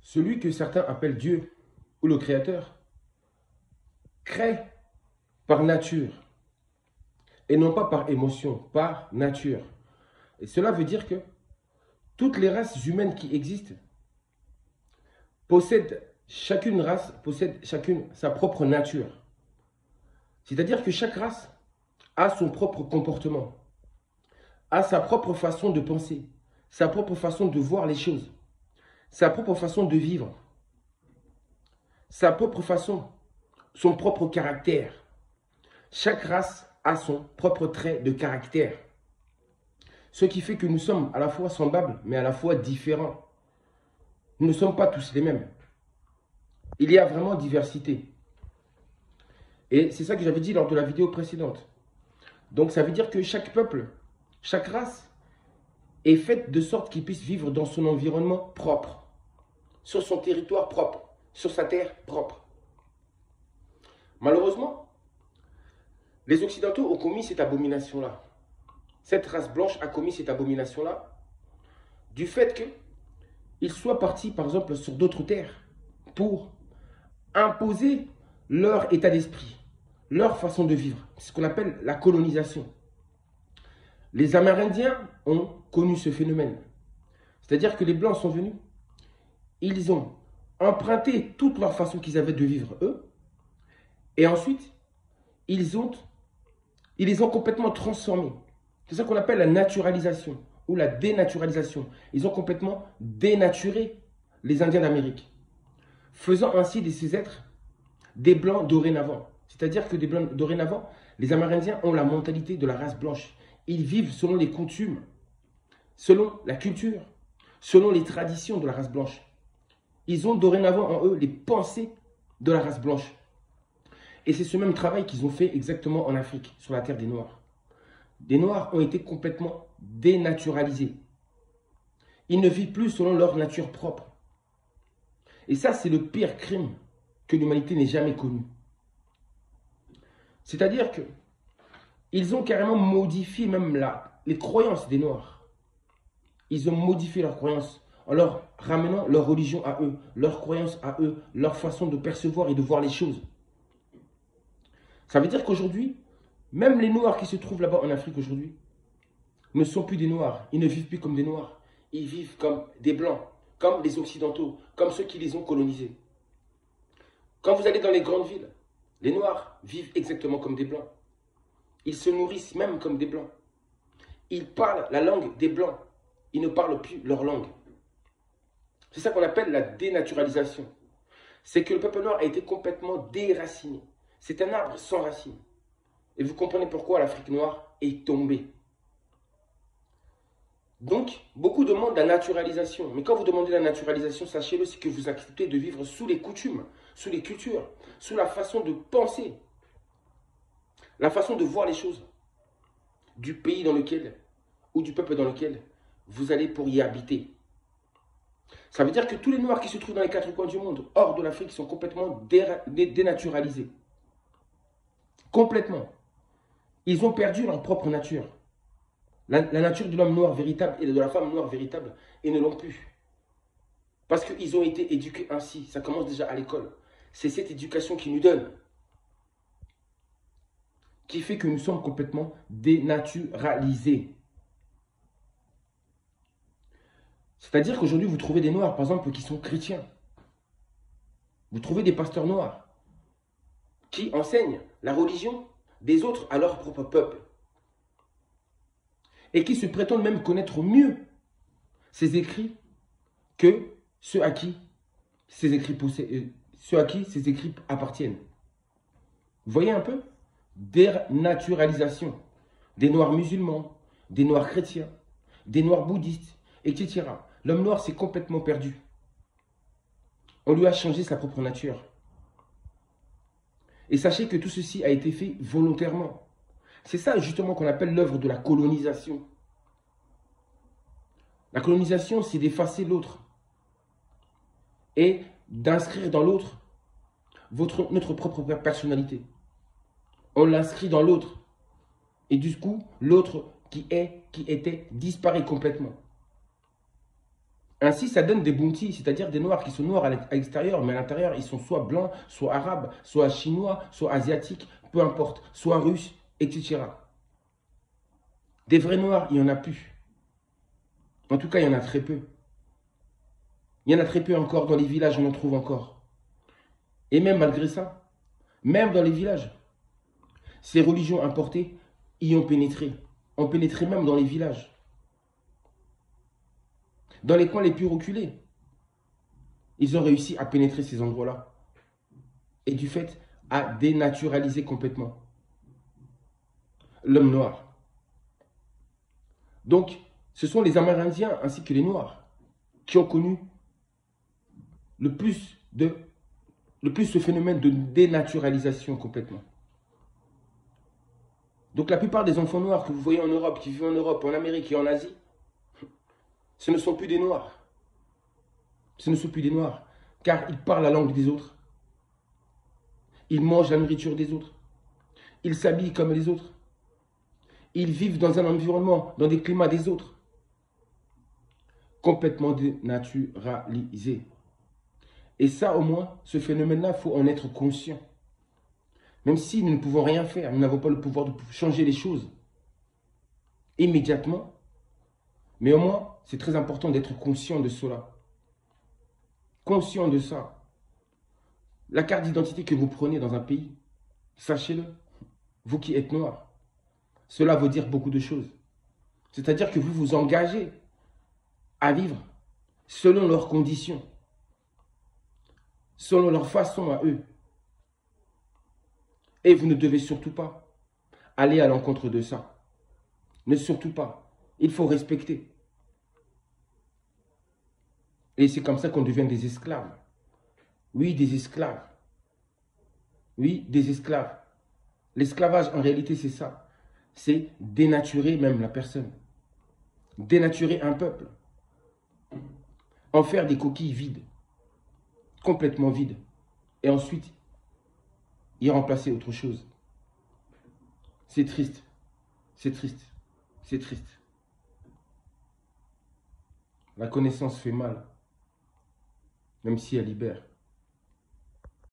Celui que certains appellent Dieu ou le Créateur crée par nature et non pas par émotion, par nature. Et cela veut dire que toutes les races humaines qui existent chacune race possède chacune sa propre nature. C'est-à-dire que chaque race a son propre comportement, a sa propre façon de penser, sa propre façon de voir les choses, sa propre façon de vivre, sa propre façon, son propre caractère. Chaque race a son propre trait de caractère. Ce qui fait que nous sommes à la fois semblables, mais à la fois différents. Nous ne sommes pas tous les mêmes. Il y a vraiment diversité. Et c'est ça que j'avais dit lors de la vidéo précédente. Donc ça veut dire que chaque peuple, chaque race est faite de sorte qu'il puisse vivre dans son environnement propre, sur son territoire propre, sur sa terre propre. Malheureusement, les Occidentaux ont commis cette abomination-là. Cette race blanche a commis cette abomination-là du fait qu'ils soient partis, par exemple, sur d'autres terres pour imposer leur état d'esprit, leur façon de vivre. C'est ce qu'on appelle la colonisation. Les Amérindiens ont connu ce phénomène. C'est-à-dire que les Blancs sont venus, ils ont emprunté toute leur façon qu'ils avaient de vivre, eux, et ensuite, ils les ont complètement transformés. C'est ça qu'on appelle la naturalisation ou la dénaturalisation. Ils ont complètement dénaturé les Indiens d'Amérique, faisant ainsi de ces êtres des Blancs dorénavant. C'est-à-dire que des Blancs dorénavant, les Amérindiens ont la mentalité de la race blanche. Ils vivent selon les coutumes, selon la culture, selon les traditions de la race blanche. Ils ont dorénavant en eux les pensées de la race blanche. Et c'est ce même travail qu'ils ont fait exactement en Afrique, sur la terre des Noirs. Les Noirs ont été complètement dénaturalisés. Ils ne vivent plus selon leur nature propre. Et ça, c'est le pire crime que l'humanité n'ait jamais connu. C'est-à-dire que ils ont carrément modifié même les croyances des Noirs. Ils ont modifié leurs croyances en leur ramenant leur religion à eux, leurs croyances à eux, leur façon de percevoir et de voir les choses. Ça veut dire qu'aujourd'hui, même les Noirs qui se trouvent là-bas en Afrique aujourd'hui ne sont plus des Noirs. Ils ne vivent plus comme des Noirs. Ils vivent comme des Blancs, comme les Occidentaux, comme ceux qui les ont colonisés. Quand vous allez dans les grandes villes, les Noirs vivent exactement comme des Blancs. Ils se nourrissent même comme des Blancs. Ils parlent la langue des Blancs. Ils ne parlent plus leur langue. C'est ça qu'on appelle la dénaturalisation. C'est que le peuple noir a été complètement déraciné. C'est un arbre sans racines. Et vous comprenez pourquoi l'Afrique noire est tombée. Donc, beaucoup demandent la naturalisation. Mais quand vous demandez la naturalisation, sachez-le, c'est que vous acceptez de vivre sous les coutumes, sous les cultures, sous la façon de penser, la façon de voir les choses du pays dans lequel, ou du peuple dans lequel vous allez pour y habiter. Ça veut dire que tous les Noirs qui se trouvent dans les quatre coins du monde, hors de l'Afrique, sont complètement dénaturalisés. Complètement. Ils ont perdu leur propre nature. La nature de l'homme noir véritable et de la femme noire véritable, ils ne l'ont plus. Parce qu'ils ont été éduqués ainsi. Ça commence déjà à l'école. C'est cette éducation qui nous donne, qui fait que nous sommes complètement dénaturalisés. C'est-à-dire qu'aujourd'hui, vous trouvez des Noirs, par exemple, qui sont chrétiens. Vous trouvez des pasteurs noirs qui enseignent la religion des autres à leur propre peuple. Et qui se prétendent même connaître mieux ces écrits que ceux à qui ces écrits appartiennent. Vous voyez un peu? Dénaturalisation des Noirs musulmans, des Noirs chrétiens, des Noirs bouddhistes, etc. L'homme noir s'est complètement perdu. On lui a changé sa propre nature. Et sachez que tout ceci a été fait volontairement. C'est ça justement qu'on appelle l'œuvre de la colonisation. La colonisation, c'est d'effacer l'autre et d'inscrire dans l'autre notre propre personnalité. On l'inscrit dans l'autre. Et du coup, l'autre qui était, disparaît complètement. Ainsi, ça donne des bounties, c'est-à-dire des noirs qui sont noirs à l'extérieur, mais à l'intérieur, ils sont soit blancs, soit arabes, soit chinois, soit asiatiques, peu importe, soit russes, etc. Des vrais noirs, il n'y en a plus. En tout cas, il y en a très peu. Il y en a très peu encore dans les villages, on en trouve encore. Et même malgré ça, même dans les villages, ces religions importées y ont pénétré même dans les villages, dans les coins les plus reculés. Ils ont réussi à pénétrer ces endroits-là. Et du fait, à dénaturaliser complètement l'homme noir. Donc, ce sont les Amérindiens ainsi que les Noirs qui ont connu le plus ce phénomène de dénaturalisation complètement. Donc la plupart des enfants noirs que vous voyez en Europe, qui vivent en Europe, en Amérique et en Asie, ce ne sont plus des Noirs. Ce ne sont plus des Noirs, car ils parlent la langue des autres. Ils mangent la nourriture des autres. Ils s'habillent comme les autres. Ils vivent dans un environnement, dans des climats des autres. Complètement dénaturalisés. Et ça, au moins, ce phénomène-là, il faut en être conscient. Même si nous ne pouvons rien faire, nous n'avons pas le pouvoir de changer les choses immédiatement. Mais au moins, c'est très important d'être conscient de cela. Conscient de ça. La carte d'identité que vous prenez dans un pays, sachez-le, vous qui êtes noir, cela veut dire beaucoup de choses. C'est-à-dire que vous vous engagez à vivre selon leurs conditions, selon leur façon à eux. Et vous ne devez surtout pas aller à l'encontre de ça. Ne surtout pas. Il faut respecter. Et c'est comme ça qu'on devient des esclaves. Oui, des esclaves. Oui, des esclaves. L'esclavage, en réalité, c'est ça. C'est dénaturer même la personne. Dénaturer un peuple. En faire des coquilles vides. Complètement vides. Et ensuite, y remplacer autre chose. C'est triste. C'est triste. C'est triste. La connaissance fait mal. Même si elle libère.